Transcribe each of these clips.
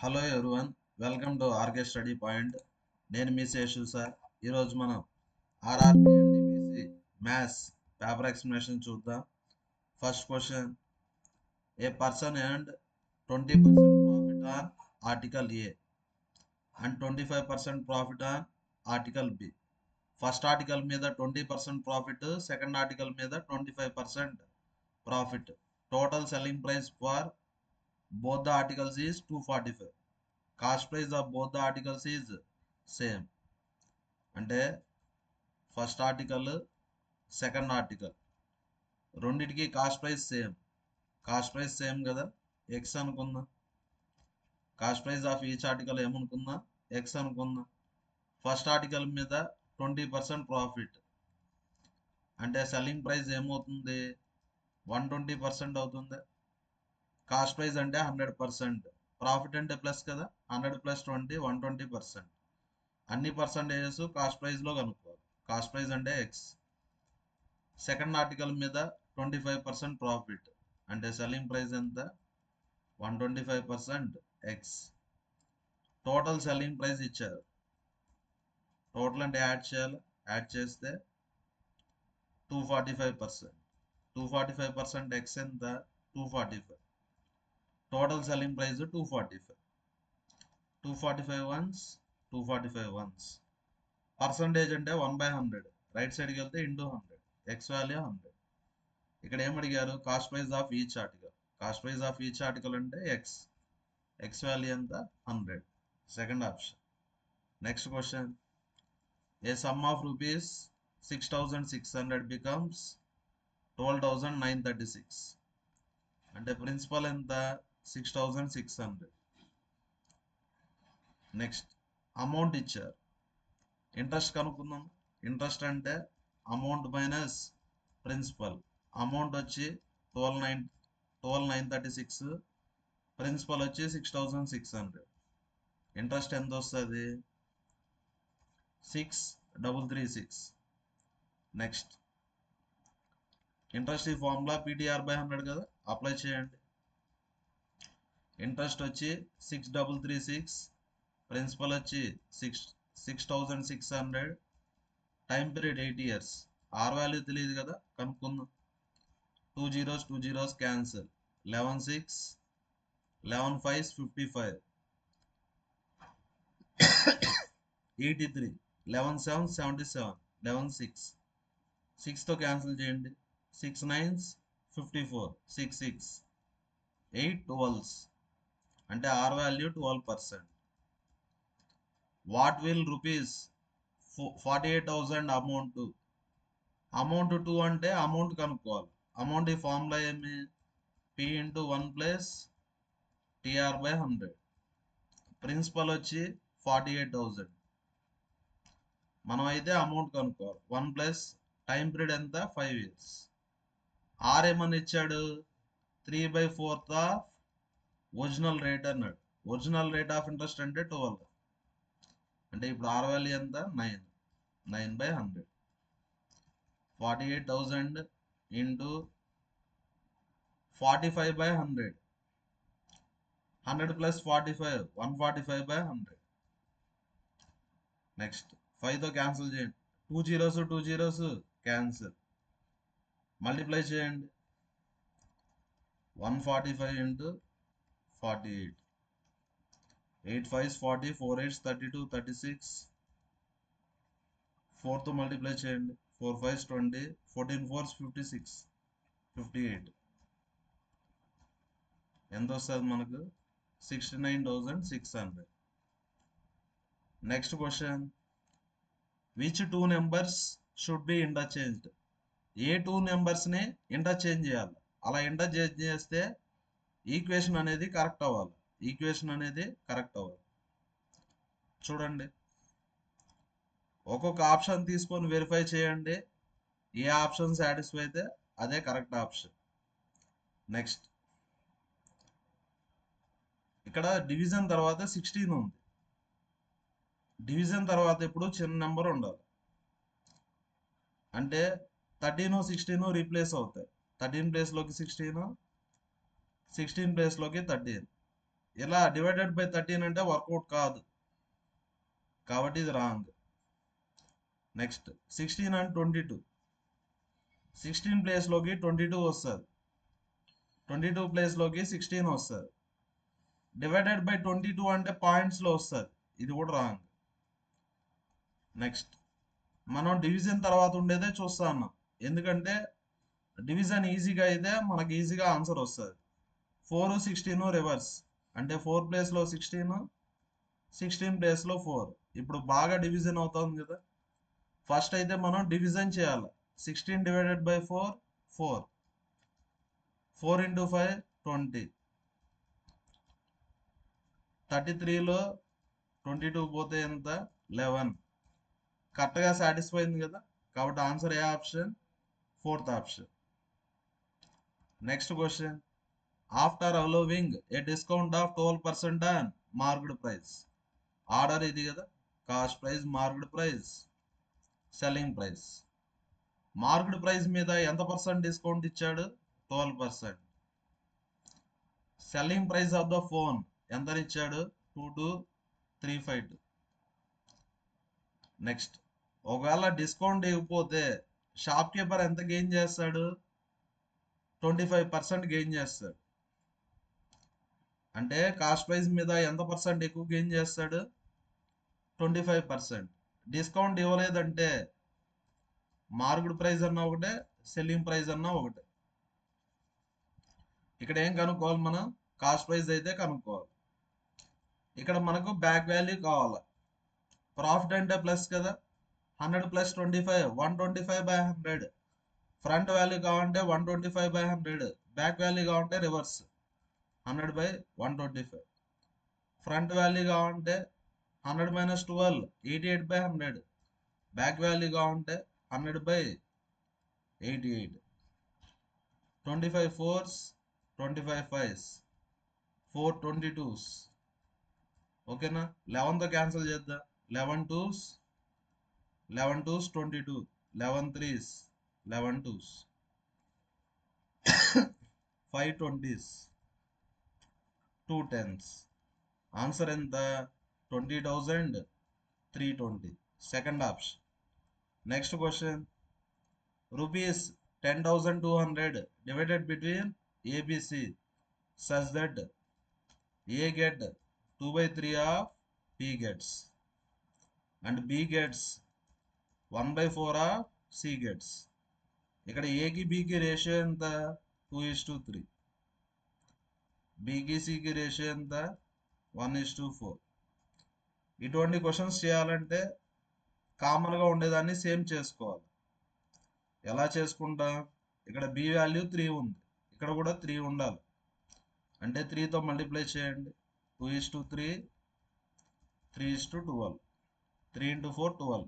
Hello everyone, welcome to RK study point. నేను మీ Seshu sir. ఈరోజు మనం RRB and DPC maths paper explanation చూద్దాం. First question: a person and 20% profit on article A and 25% profit on article B. First article మీద 20% profit, second article మీద 25% profit. Total selling price for both the articles is 245. Cost price of both the articles is same. అంటే first article, second article రెండిటికి cost price same. Cost price same కదా, X అనుకుందాం. Cost price of each article ఏమనుకుందాం, X అనుకుందాం. First article మీద 20% profit అంటే selling price ఏమవుతుంది, 120% అవుతుంది. కాస్ట్ ప్రైస్ అంటే 100%, ప్రాఫిట్ అంటే ప్లస్ కదా, 100 + 20 120%. అన్ని పర్సంటేజెస్ కాస్ట్ ప్రైస్లో కనుక్కోవాలి. కాస్ట్ ప్రైస్ అంటే ఎక్స్. సెకండ్ ఆర్టికల్ మీద 25% ప్రాఫిట్ అంటే సెల్లింగ్ ప్రైస్ ఎంత, 125% ఎక్స్. టోటల్ సెల్లింగ్ ప్రైస్ ఇచ్చారు. టోటల్ అంటే యాడ్ చేయాలి. యాడ్ చేస్తే 245%. 245% ఎక్స్ ఎంత, 245. Total selling price 245. 245 once, 245 once. Percentage అంటే 1/100. రైట్ సైడ్కి వెళ్తే ఇంటూ 100. X value 100. ఇక్కడ ఏమడిగారు, cost price of each article. Cost price of each article అంటే ఎక్స్. ఎక్స్ వాల్యూ ఎంత, 100. Second option. Next question: a sum of rupees 6,600 becomes 12,936. అంటే principal ఎంత, 6,600. Next amount ఇచ్చారు. ఇంట్రెస్ట్ కనుక్కుందాం. ఇంట్రెస్ట్ అంటే అమౌంట్ మైనస్ ప్రిన్సిపల్. అమౌంట్ వచ్చి 12,936, principal వచ్చి 6,600. Interest ఎంత వస్తుంది, 6,336. నెక్స్ట్ ఇంట్రెస్ట్ ఈ ఫార్ములా PTR/100 కదా, అప్లై చేయండి. ఇంట్రెస్ట్ వచ్చి 6,336, ప్రిన్సిపల్ వచ్చి 6,600, time period 8 years. R value తెలియదు కదా, కనుక్కుందాం. 2 zeros 2 zeros క్యాన్సిల్. 11 6, 11 5 55, 83, 11 7 77, 11 6, 6తో క్యాన్సిల్ చేయండి. 6 9s 54, 6 6, 8 12s అంటే R value 12%. What will rupees 48,000 amount. Amount 2 అంటే అమౌంట్ కనుక్కోవాలి. అమౌంట్ ఈ ఫార్ములా ఏమి, P × 1 + TR/100. ప్రిన్సిపల్ వచ్చి 48,000. మనం అయితే అమౌంట్ కనుక్కోవాలి. 1 + టైం పీరియడ్ ఎంత, 5 years. ఆర్ ఏమని ఇచ్చాడు, 3/4 ఆఫ్ ఒరిజినల్ రేట్ అన్నాడు. ఒరిజినల్ రేట్ ఆఫ్ ఇంట్రెస్ట్ అంటే 12. అంటే ఇప్పుడు ఆర్ వాల్యూ ఎంత, 9. 9/100. 48,000 ఇంటూ 45/100. 100 + 45 145/100. నెక్స్ట్ 5తో క్యాన్సిల్ చేయండి. 2 zeros 2 zeros క్యాన్సిల్. మల్టిప్లై చేయండి. 145 ఇంటూ 48. 8 5s 40, 4 8s 32, 36. 4తో మల్టిప్లై చేయండి. 4 5s 20, 14 4s 56, 58. ఎంత వస్తుంది మనకు, 69,600. Next question: which 2 numbers should be interchanged. ఏ 2 నెంబర్స్ని ఇంటర్చేంజ్ చేయాలి. అలా ఇంటర్చేంజ్ చేస్తే ఈక్వేషన్ అనేది కరెక్ట్ అవ్వాలి. ఈక్వేషన్ అనేది కరెక్ట్ అవ్వాలి. చూడండి, ఒక్కొక్క ఆప్షన్ తీసుకొని వెరిఫై చేయండి. ఏ ఆప్షన్ సాటిస్ఫై అయితే అదే కరెక్ట్ ఆప్షన్. నెక్స్ట్ ఇక్కడ డివిజన్ తర్వాత 16 ఉంది. డివిజన్ తర్వాత ఇప్పుడు చిన్న నెంబర్ ఉండాలి. అంటే 13 16 రీప్లేస్ అవుతాయి. 13 ప్లేస్లోకి 16, 16 ప్లేస్లోకి 13. ఇలా డివైడెడ్ బై 13 అంటే వర్కౌట్ కాదు, కాబట్టి ఇది రాంగ్. నెక్స్ట్ 16 అండ్ 22, 16 ప్లేస్లోకి 22 వస్తుంది, 22 ప్లేస్లోకి 16 వస్తుంది. డివైడెడ్ బై 22 అంటే పాయింట్స్లో వస్తుంది, ఇది కూడా రాంగ్. నెక్స్ట్ మనం డివిజన్ తర్వాత ఉండేదే చూస్తా ఉన్నాం, ఎందుకంటే డివిజన్ ఈజీగా అయితే మనకి ఈజీగా ఆన్సర్ వస్తుంది. 4, 16 రివర్స్, అంటే 4 ప్లేస్లో 16, 16 ప్లేస్లో 4. ఇప్పుడు బాగా డివిజన్ అవుతుంది కదా. ఫస్ట్ అయితే మనం డివిజన్ చేయాలి. 16 డివైడెడ్ బై 4, 4. 4 ఇంటూ 5, 20. 33లో 22 పోతే ఎంత? 11. కరెక్ట్గా సాటిస్ఫై అయింది కదా, కాబట్టి answer A option? Fourth option. Next question, after allowing a discount of 12% on marked price. Order ఇది కదా, cost price, marked price, selling price. Marked price మీద ఎంత పర్సెంట్ డిస్కౌంట్ ఇచ్చాడు? 12%. Selling price of the phone ఎంత ఇచ్చాడు? 22,352. Next, ఒకవేళ discount ఇవ్వకపోతే shop keeper ఎంత గెయిన్ చేస్తాడు? 25% గెయిన్ చేస్తాడు. అంటే కాస్ట్ ప్రైస్ మీద ఎంత పర్సెంట్ ఎక్కువ గెయిన్ చేస్తాడు? 25%. డిస్కౌంట్ ఇవ్వలేదంటే మార్క్డ్ ప్రైస్ అన్నా ఒకటే, సెల్లింగ్ ప్రైస్ అన్నా ఒకటే. ఇక్కడ ఏం కనుక్కోవాలి మనం? కాస్ట్ ప్రైస్ అయితే కనుక్కోవాలి. ఇక్కడ మనకు బ్యాక్ వాల్యూ కావాలి. ప్రాఫిట్ అంటే ప్లస్ కదా, 100 ప్లస్ 25, 125/100. ఫ్రంట్ వాల్యూ కావాలంటే 125/100, బ్యాక్ వాల్యూ కావాలంటే రివర్స్ 100/125. ఫ్రంట్ వాల్యూ కావాలంటే 100 మైనస్ 12, 88/100. బ్యాక్ వాల్యూ కావాలంటే 100/88. 25 4s, 25 5s, 4 22s. ఓకేనా? 11తో క్యాన్సిల్ చేద్దాం. 11 2s, 11 2s 22, 11 3s, 11 2s, 5 20s, 2 10s. Answer ఎంత? 20,320. Second option. Next question, rupees 10,200 divided between ABC such that A get 2/3 of B gets and B gets 1/4 of C gets. ఇక్కడ ఏకి బికి ratio ఎంత? 2:3. బికి సికి ratio ఎంత? 1:4. ఇటువంటి questions చేయాలంటే కామన్గా ఉండేదాన్ని సేమ్ చేసుకోవాలి. ఎలా చేసుకుంటాం? ఇక్కడ బి వాల్యూ 3 ఉంది, ఇక్కడ కూడా 3 ఉండాలి. అంటే 3తో మల్టిప్లై చేయండి. 2:3, 3:12. 3 into 4 12.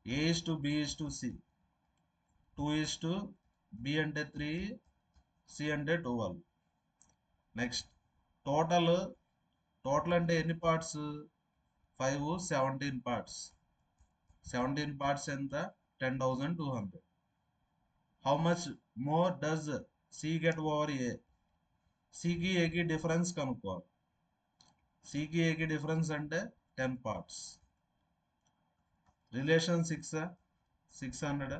A:B:C. 2:B అంటే 3, C అంటే 12. Next total. టోటల్ అంటే ఎన్ని పార్ట్స్? 5, 17 పార్ట్స్. 17 పార్ట్స్ ఎంత? 10,200. How much more does C get over A? సికి ఏకి డిఫరెన్స్ కనుక్కోవాలి. సికి ఏకి డిఫరెన్స్ అంటే 10 పార్ట్స్. రిలేషన్ 6, 600,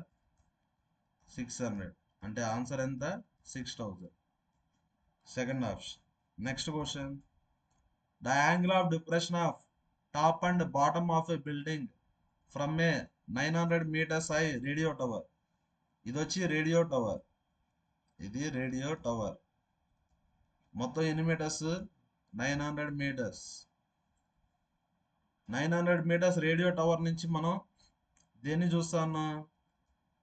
600 అంటే ఆన్సర్ ఎంత? 6,000. Second option. Next question, the angle of depression of top and bottom of a building from a 900 meters high radio tower. ఇది వచ్చి రేడియో టవర్, ఇది రేడియో టవర్. మొత్తం ఎన్ని meters? 900 meters. 900 meters radio tower నుంచి మనం దేన్ని చూస్తాను?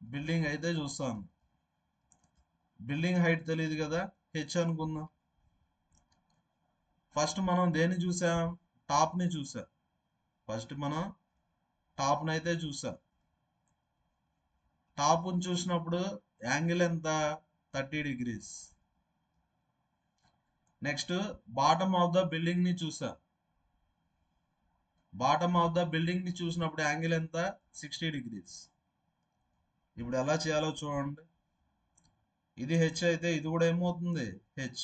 బిల్డింగ్ అయితే చూస్తాను. బిల్డింగ్ హైట్ తెలియదు కదా, హెచ్ అనుకుందాం. ఫస్ట్ మనం దేన్ని చూసాం? టాప్ని చూసాం. ఫస్ట్ మనం టాప్ని అయితే చూసాం. టాప్ని చూసినప్పుడు యాంగిల్ ఎంత? 30 degrees. Next bottom of the బిల్డింగ్ని చూసాం. బాటమ్ ఆఫ్ ద బిల్డింగ్ని చూసినప్పుడు యాంగిల్ ఎంత? 60 degrees. ఇప్పుడు ఎలా చేయాలో చూడండి. ఇది హెచ్ అయితే ఇది కూడా ఏమవుతుంది? హెచ్.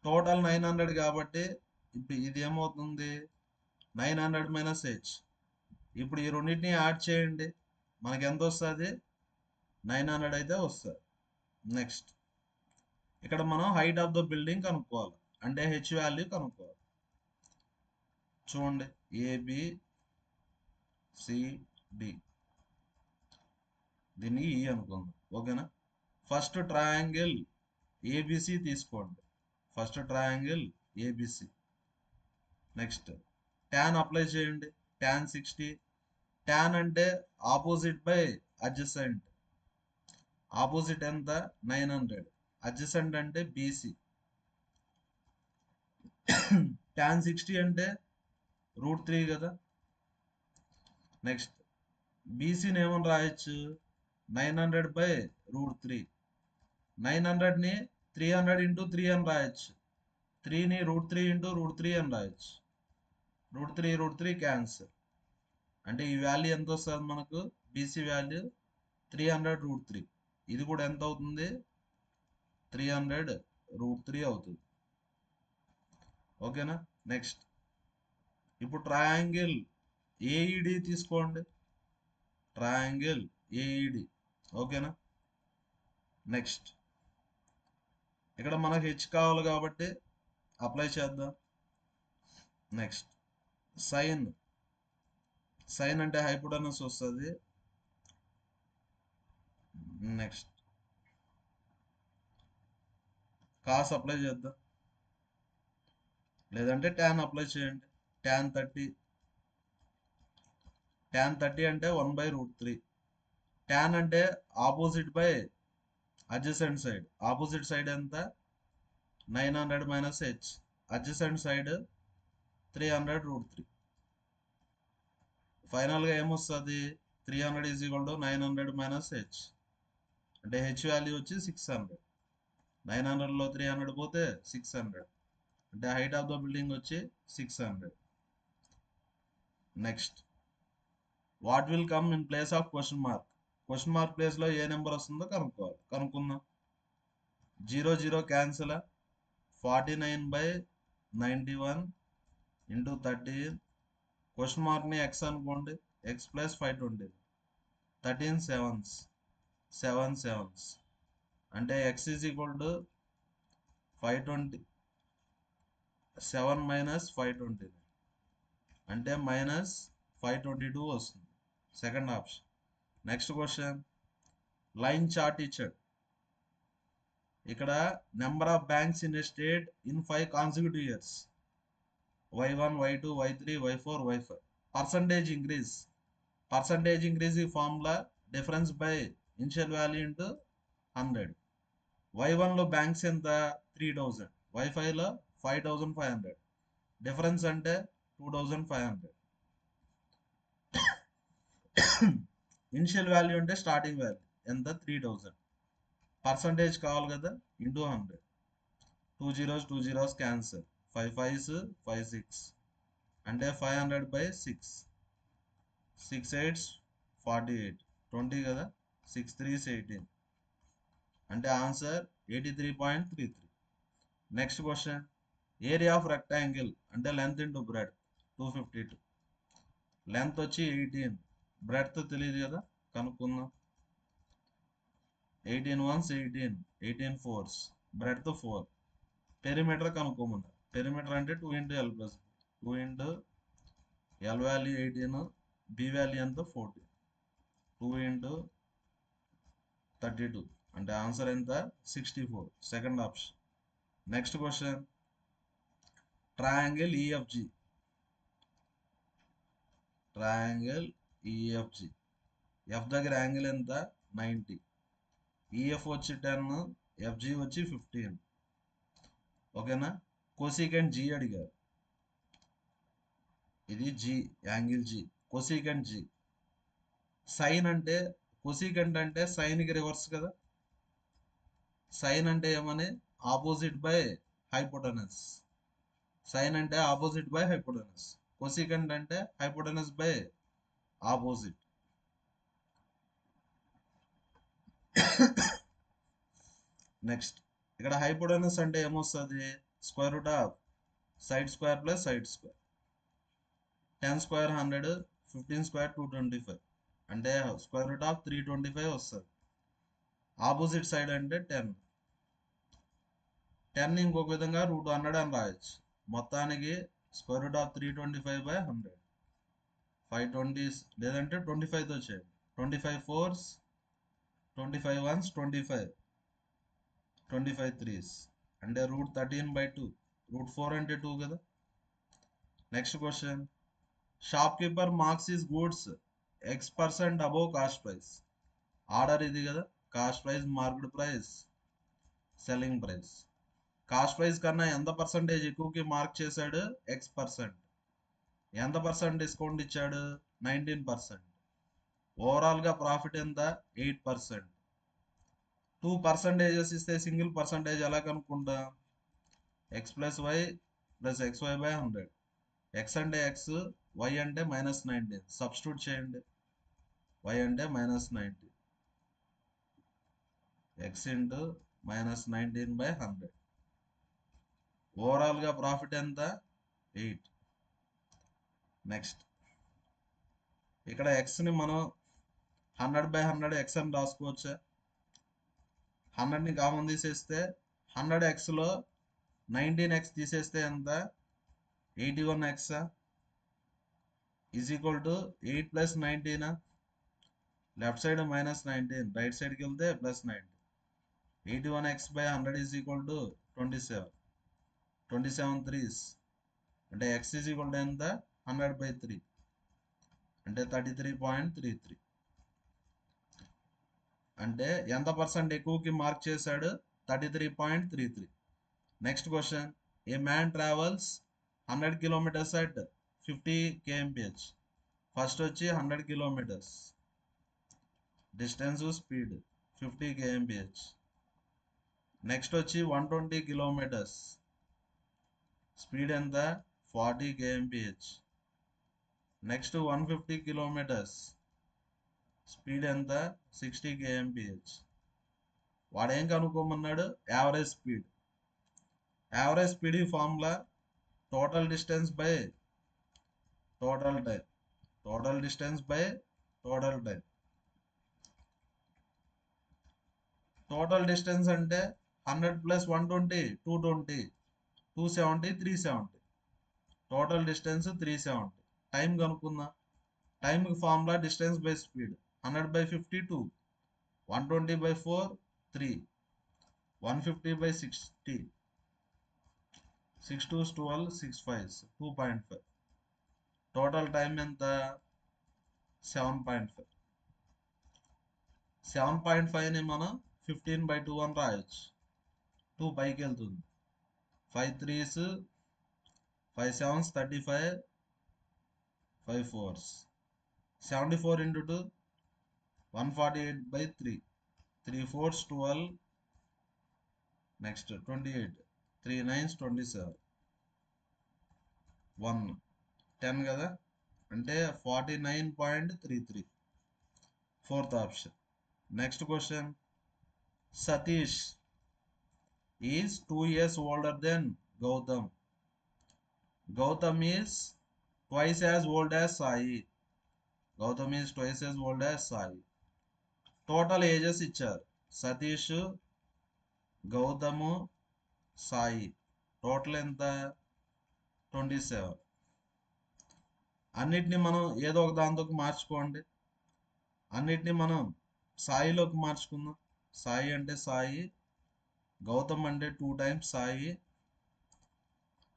టోటల్ 900 కాబట్టి ఇప్పుడు ఇది ఏమవుతుంది 900 మైనస్ హెచ్. ఇప్పుడు ఈ రెండింటిని యాడ్ చేయండి, మనకి ఎంత వస్తుంది 900 అయితే వస్తుంది. నెక్స్ట్ ఇక్కడ మనం హైట్ ఆఫ్ ద బిల్డింగ్ కనుక్కోవాలి, అంటే హెచ్ వాల్యూ కనుక్కోవాలి. చూడండి ఏబిసిడి, దీన్ని ఈ అనుకుందాం. ఓకేనా, ఫస్ట్ ట్రయాంగిల్ ఏబిసి తీసుకోండి, first triangle ABC. Next tan apply చేయండి, ట్యాన్ 60. ట్యాన్ అంటే ఆపోజిట్ బై అడ్జసెంట్. ఆపోజిట్ ఎంత 900, అడ్జసెంట్ అంటే బీసీ. ట్యాన్ 60 అంటే √3 కదా. నెక్స్ట్ బీసీని ఏమని రాయొచ్చు 900/√3. 900ని 300 ఇంటూ 3 అని రాయొచ్చు, 3ని √3 ఇంటూ √3 అని రాయొచ్చు. √3 క్యాన్సర్, అంటే ఈ వాల్యూ ఎంత వస్తుంది మనకు, బీసీ వాల్యూ 300/√3. ఇది కూడా ఎంత అవుతుంది 300/√3 అవుతుంది. ఓకేనా. నెక్స్ట్ ఇప్పుడు ట్రయాంగిల్ ఏఈడి తీసుకోండి, ట్రయాంగిల్ ఏఈడి. ఓకేనా. నెక్స్ట్ ఇక్కడ మనకు హెచ్ కావాలి కాబట్టి అప్లై చేద్దాం. నెక్స్ట్ సైన్, సైన్ అంటే హైపోటెనస్ వస్తుంది. నెక్స్ట్ కాస్ అప్లై చేద్దాం, లేదంటే ట్యాన్ అప్లై చేయండి. ట్యాన్ 30, ట్యాన్ 30 అంటే 1/√3. ట్యాన్ అంటే opposite by adjacent side. Opposite side ఎంత 900 మైనస్ హెచ్, అడ్జసెంట్ సైడ్ 300/√3. ఫైనల్గా ఏమొస్తుంది 300 is equal to 900 minus H, అంటే హెచ్ వాల్యూ వచ్చి 600. 900లో 300 పోతే 600, అంటే హైట్ ఆఫ్ ద బిల్డింగ్ వచ్చి 600. Next what will come in place of question mark. Question mark ప్లేస్లో ఏ number వస్తుందో కనుక్కోవాలి, కనుక్కుందాం. 0 క్యాన్సిల్, 49/91 ఇంటూ 13. క్వశ్చన్ మార్క్ని ఎక్స్ అనుకోండి, ఎక్స్ ప్లస్ 520, 13 sevens, 7 sevens, అంటే X is equal to 520, 7 minus 520, అంటే -522 వస్తుంది, second option. Next question line chart ఇచ్చాడు. ఇక్కడ number of banks in a state in 5 consecutive years, y1, y2, y3, y4, y5. Percentage increase, percentage increase ఈ formula difference by initial value into 100. y1లో banks ఎంత 3000, y5లో 5500, difference అంటే 2500. Initial value అంటే starting value ఎంత 3000, percentage కావాలి కదా into 100. 2 zeros cancel, 5 5s 5 6, అంటే 500/6, 6 8s 48, 20 కదా, 6 3s 18, అంటే answer 83.33. Next question area of rectangle అంటే లెంత్ ఇంటూ బ్రెడ్త్ 252. లెంత్ వచ్చి 18, బ్రెడ్త్ తెలియదు కదా, కనుక్కుందాం. 18 1s 18, 18 4s, breadth 4. Perimeter కనుక్కోమన్నారు, perimeter అంటే 2 × L + 2 × L value 18, B value ఎంత 40, 2 × 32, అంటే ఆన్సర్ ఎంత 64, second option. Next question triangle EFG, triangle EFG. F దగ్గర యాంగిల్ ఎంత 90, ఈఎఫ్ వచ్చి 10, ఎఫ్జి వచ్చి 15. ఓకేనా. కోసికెంట్ జి అడిగారు, ఇది G, angle G, cosecant G. Sine అంటే కోసికెంట్ అంటే సైన్కి రివర్స్ కదా, సైన్ అంటే ఏమని ఆపోజిట్ బై హైపోటెనస్. సైన్ అంటే ఆపోజిట్ బై హైపోటెనస్, కోసికెంట్ అంటే హైపోటెనస్ బై ఆపోజిట్. నెక్స్ట్ ఇక్కడ హైపోటెనస్ అంటే ఏమొస్తుంది square root of side square plus side square. 10 square 100, 15 square 225. అంటే స్క్వేర్ రూట్ ఆఫ్ 325 వస్తుంది. ఆపోజిట్ సైడ్ అంటే 10. 10 ఇంకొక విధంగా √100 అని రాయొచ్చు. మొత్తానికి స్క్వేర్ రూట్ ఆఫ్ 325/100. 520 లేదంటే 25తో చేయండి. 25 4s, 25 1s 25, 25 3s అంటే √13/2. √4 అంటే 2 కదా. Next question, shopkeeper marks his goods X% above cost price. Order ఇది కదా, cost price, market price, selling price. Cost price కన్నా ఎంత పర్సంటేజ్ ఎక్కువకి మార్క్ చేశాడు? X%. ఎంత పర్సెంట్ డిస్కౌంట్ ఇచ్చాడు? 19%. ఓవరాల్గా ప్రాఫిట్ ఎంత? 8%. 2 పర్సంటేజెస్ ఇస్తే సింగిల్ పర్సంటేజ్ ఎలా కనుక్కుంటా? X + Y + XY/100. X అంటే X, Y అంటే -19. సబ్స్టిట్యూట్ చేయండి. Y అంటే -19. X into -19/100. ఓవరాల్గా ప్రాఫిట్ ఎంత? 8. నెక్స్ట్, ఇక్కడ ఎక్స్ని మనం 100/100 ఎక్స్ అని రాసుకోవచ్చా? 100ని కామన్ తీసేస్తే 100xలో 19x తీసేస్తే ఎంత? 81x is equal to 8 + 19. Left side -19, right సైడ్కి వెళ్తే +19. 81x/100 is equal to 27. 27 3s అంటే x ఈజ్ ఈక్వల్ టు ఎంత? 100/3 అంటే 33.33. అంటే ఎంత పర్సెంట్ ఎక్కువకి మార్క్ చేశాడు? 33.33. Next question, a man travels 100 kilometres at 50 kmph. First వచ్చి 100 kilometres distance, speed 50 kmph. Next వచ్చి 120 కిలోమీటర్స్, స్పీడ్ ఎంత? 40 kmph. నెక్స్ట్ 150 కిలోమీటర్స్, స్పీడ్ ఎంత? 60 kmph. వాడేం కనుక్కోమన్నాడు? Average speed. Average speed formula total distance by total time. Total distance by total time. Total distance అంటే 100 + 120 220, 270 370. Total distance 370. Time కనుక్కుందాం. టైంకి formula distance by speed. 100/50 2, 120/4 3, 150/60, 6 2s 12, 6 5s 2.5. Total time ఎంత? 7.5. 7.5ని మనం 15/2 అని రాయొచ్చు. 2 పైకి వెళ్తుంది. 5 3s, 5 7s 35, 5 4s 74 × 2 148/3. 3 4s 12, next 28, 3 9s 27, 1 10 కదా, అంటే 49.33. Fourth option. Next question, Satish is 2 years older than Gautam. Gautam is twice as old as Sai. Gautam is twice as old as Sai. Total ages ఇచ్చారు. Satish, Gautam, Sai. Total ఎంత? 27. అన్నిటిని మనం ఏదో ఒక దాంతోకి మార్చుకోండి. అన్నిటిని మనం సాయిలోకి మార్చుకుందాం. సాయి అంటే సాయి, గౌతమ్ అంటే 2 times సాయి,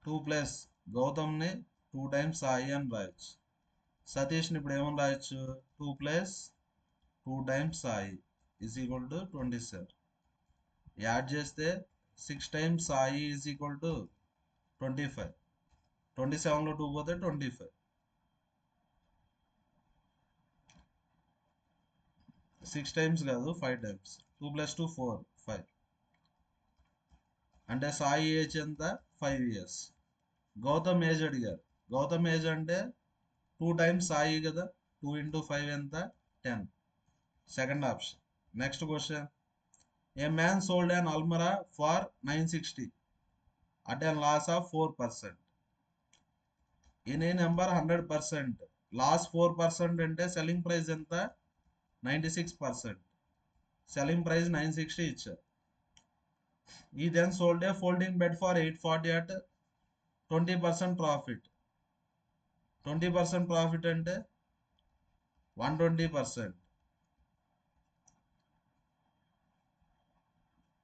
2 + గౌతమ్ని 2 times సాయి అని రాయొచ్చు. సతీష్ని ఇప్పుడు ఏమని రాయొచ్చు? 2 + 2 times Sai is equal to 27. Add చేస్తే 6 times Sai is equal to 25. 27లో 2 పోతే 25. 6 times కాదు, 5 times. 2 + 2 4, 5. అంటే సాయి ఏజ్ ఎంత? 5 years. గౌతమ్ ఏజ్ అడిగారు. గౌతమ్ ఏజ్ అంటే 2 times సాయి కదా, 2 × 5 ఎంత? 10. Second option. Next question, a man sold an అల్మరా for 960. at a loss of 4%. In a number 100%, loss 4% అంటే సెల్లింగ్ ప్రైస్ ఎంత 96%. సెల్లింగ్ ప్రైస్ 960 ఇచ్చారు. He then sold a folding bed for 840 at 20% profit. 20% profit అంటే 120%.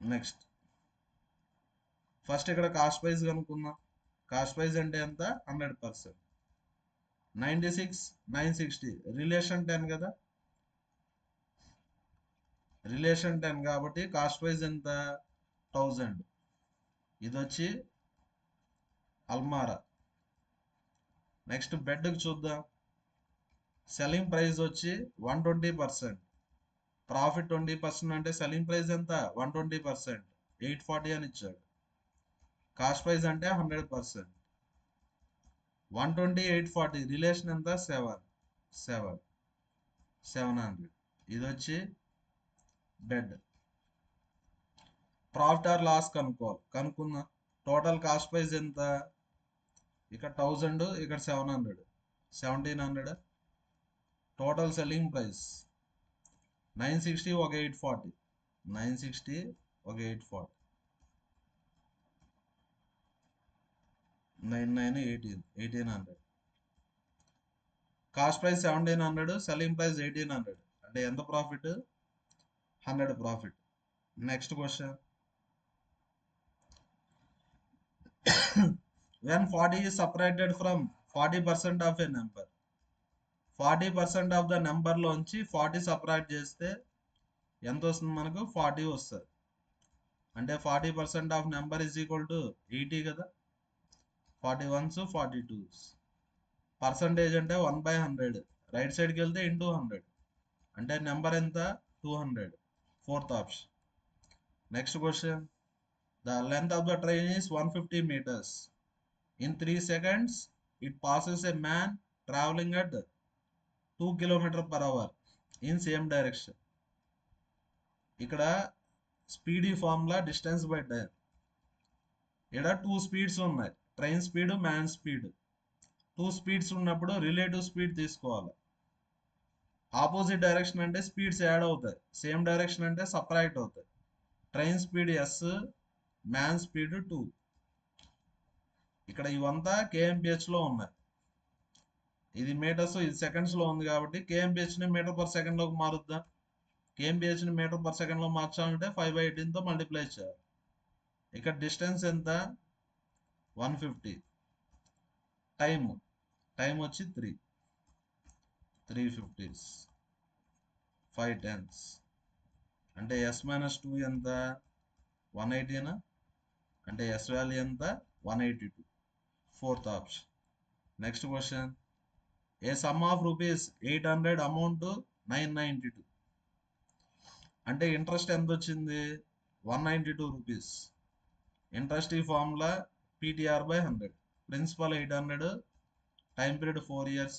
Next first ఇక్కడ cost price కనుక్కుందాం. Cost price అంటే ఎంత 100%. 96 960 relation 10 కదా, రిలేషన్ 10 కాబట్టి కాస్ట్ ప్రైస్ ఎంత 1000. ఇది వచ్చి అల్మారా. నెక్స్ట్ బెడ్కి చూద్దాం. సెల్లింగ్ ప్రైస్ వచ్చి 120%, ప్రాఫిట్ 20% అంటే సెల్లింగ్ ప్రైస్ ఎంత 120%, 840 అని ఇచ్చాడు. కాస్ట్ ప్రైస్ అంటే 100%. 120 840 రిలేషన్ ఎంత 700. ఇది వచ్చి బెడ్. ప్రాఫిట్ ఆర్ లాస్ కనుక్కుందాం. టోటల్ కాస్ట్ ప్రైస్ ఎంత, ఇక్కడ 1000, ఇక్కడ 700, 1700. టోటల్ సెల్లింగ్ ప్రైస్ 960 ఒక 840, 960 ఒక 840, 99 1800. కాస్ట్ ప్రైస్ 1700, సెల్లింగ్ ప్రైస్ 1800 అంటే ఎంత profit 100 profit. Next question. when 40 is separated from 40% of a number, 40% of the number లోంచి 40 సపరేట్ చేస్తే ఎంత వస్తుంది మనకు 40 వస్తుంది. అంటే 40% of number is equal to 80 కదా, 41s 42s. పర్సంటేజ్ అంటే 1/100, రైట్ సైడ్కి వెళ్తే ఇంటూ 100 అంటే నెంబర్ ఎంత 200. Fourth option. Next question. The length of the train is 150 meters. In 3 seconds it passes a man traveling at 2 km/h in same direction. ఇక్కడ speed formula distance by time. ఇక్కడ 2 speeds ఉన్నాయి, train speed man speed. 2 speeds ఉన్నప్పుడు relative speed తీసుకోవాలి. Opposite direction అంటే speeds add అవుతాయి, same direction అంటే separate అవుతాయి. Train speed s, man speed 2. ఇక్కడ ఇవంతా KMPH లో ఉన్నాయి. ఇది మీటర్స్, ఇది సెకండ్స్ లో ఉంది కాబట్టి KMPH ని మీటర్ పర్ సెకండ్ లోకి మారుద్దాం. KMPH ని మీటర్ పర్ సెకండ్ లో మార్చాలంటే 5/18 తో మల్టిప్లై చేయాలి. ఇక్కడ డిస్టెన్స్ ఎంత 150. టైం వచ్చి 350s, 5 10s అంటే s - 2 ఎంత 180 అంటే s వాల్యూ ఎంత 182. Fourth option. Next question. A sum of rupees 800 amount 992 అంటే ఇంట్రెస్ట్ ఎంత వచ్చింది 192 రూపీస్. ఇంట్రెస్ట్ ఈ formula PTR/100. Principal 800, time period 4 years,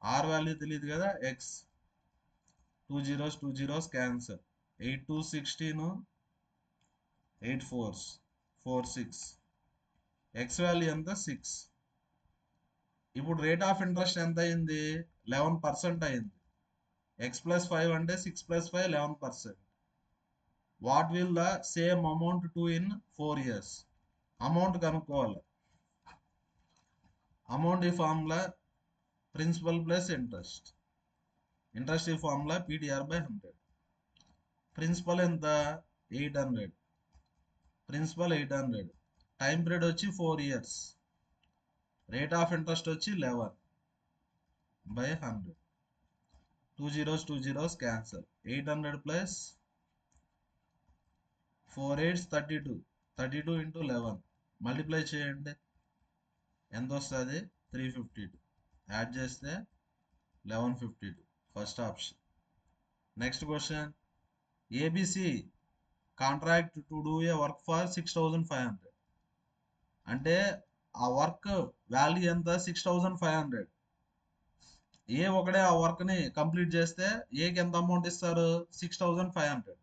R value తెలియదు కదా x. 2 zeros cancel. 8 2 16, 8 4s 46. X value ఎంత 6. ఇప్పుడు రేట్ ఆఫ్ ఇంట్రెస్ట్ ఎంత అయింది 11% అయింది. x+5 అంటే 6+5 11%. What will the same amount to in 4 years? Amount కనుక్కోవాలి. అమౌంట్ ఈ formula principal plus interest. Interest ఈ ఫార్ములా PTR/100. ప్రిన్సిపల్ ఎంత 800, ప్రిన్సిపల్ 800. టైం పీరియడ్ వచ్చి 4 years. రేట్ ఆఫ్ ఇంట్రెస్ట్ వచ్చి 11/100. 2 zeros cancel. 800 plus 4 8s 32. 32 into 11 multiply చేయండి ఎంత వస్తుంది 352. Add చేస్తే 1152. First option. Next question. ABC contract to do a work for 6500 అంటే ఆ వర్క్ వాల్యూ ఎంత 6500. ఏ ఒకడే ఆ వర్క్ ని కంప్లీట్ చేస్తే ఏకి ఎంత అమౌంట్ ఇస్తారు 6500.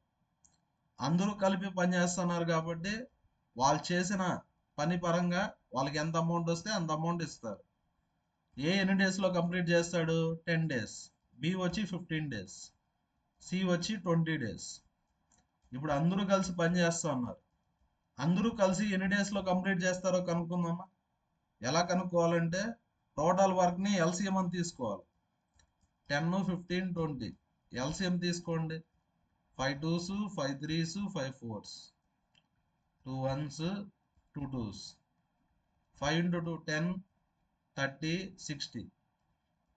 అందరూ కలిపి పని చేస్తున్నారు కాబట్టి వాళ్ళు చేసిన పని పరంగా వాళ్ళకి ఎంత అమౌంట్ వస్తే అంత అమౌంట్ ఇస్తారు. ఏ ఎన్ని డేస్లో కంప్లీట్ చేస్తాడు? 10 డేస్. బి వచ్చి 15 డేస్. సి వచ్చి 20 డేస్. ఇప్పుడు అందరూ కలిసి పని చేస్తా ఉన్నారు. అందరూ కలిసి ఎన్ని డేస్లో కంప్లీట్ చేస్తారో కనుక్కుందామా? ఎలా కనుక్కోవాలంటే టోటల్ వర్క్ని ఎల్సిఎం అని తీసుకోవాలి. 10, 15, 20 ఎల్సిఎం తీసుకోండి. 5 2s, 5 3s, 5 4s, 2 1s, 2 2s. 5 into 2 10, 30, 60.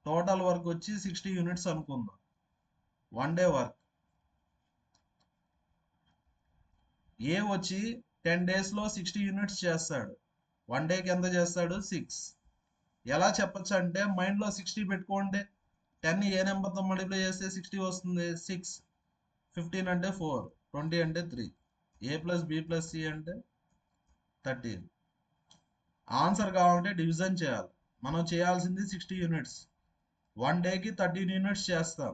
Total work వచ్చి 60 యూనిట్స్ అనుకుందాం. 1 డే వర్క్. ఏ వచ్చి 10 డేస్లో 60 యూనిట్స్ చేస్తాడు. 1 డేకి ఎంత చేస్తాడు? 6. ఎలా చెప్పచ్చు అంటే మైండ్లో 60 పెట్టుకోండి. 10 ఏ నెంబర్తో మల్టిప్లై చేస్తే 60 వస్తుంది? 6. 15 అంటే 4, 20 అంటే 3. ఏ ప్లస్ బి ప్లస్ సి అంటే 13. ఆన్సర్ కావాలంటే డివిజన్ చేయాలి. మనం చేయాల్సింది 60 యూనిట్స్. 1 డేకి 13 యూనిట్స్ చేస్తాం.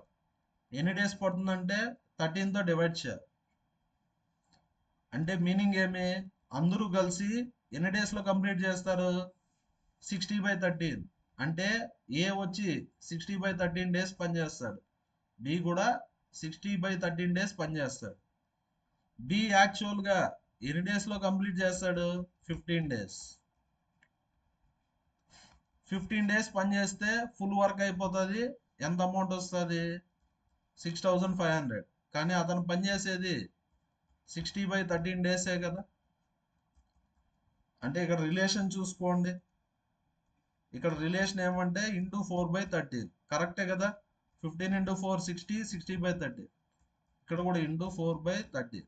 ఎన్ని డేస్ పడుతుందంటే 13తో డివైడ్ చేయాలి. అంటే మీనింగ్ ఏమి? అందరూ కలిసి ఎన్ని డేస్లో కంప్లీట్ చేస్తారు? 60/13. అంటే ఏ వచ్చి 60/13 డేస్ పనిచేస్తాడు. బి కూడా 60/13 డేస్ పనిచేస్తాడు. బి యాక్చువల్గా ఎన్ని డేస్లో కంప్లీట్ చేస్తాడు? 15 డేస్. 15 డేస్ పనిచేస్తే ఫుల్ వర్క్ అయిపోతుంది. ఎంత అమౌంట్ వస్తుంది? 6500. కానీ అతను పనిచేసేది 60/13 డేసే కదా. అంటే ఇక్కడ రిలేషన్ చూసుకోండి. ఇక్కడ రిలేషన్ ఏమంటే ఇంటూ 4/13 కరెక్టే కదా. 15 into 4 60, 60/13. ఇక్కడ కూడా ఇంటూ 4/13.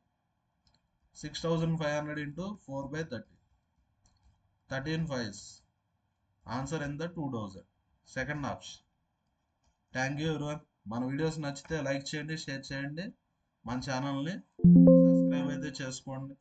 6500 into 4/13. 13 5s. ఆన్సర్ ఎంత? 2000. Second option. Thank you everyone. మన వీడియోస్ నచ్చితే లైక్ చేయండి, షేర్ చేయండి. మన ఛానల్ని సబ్స్క్రైబ్ అయితే చేసుకోండి.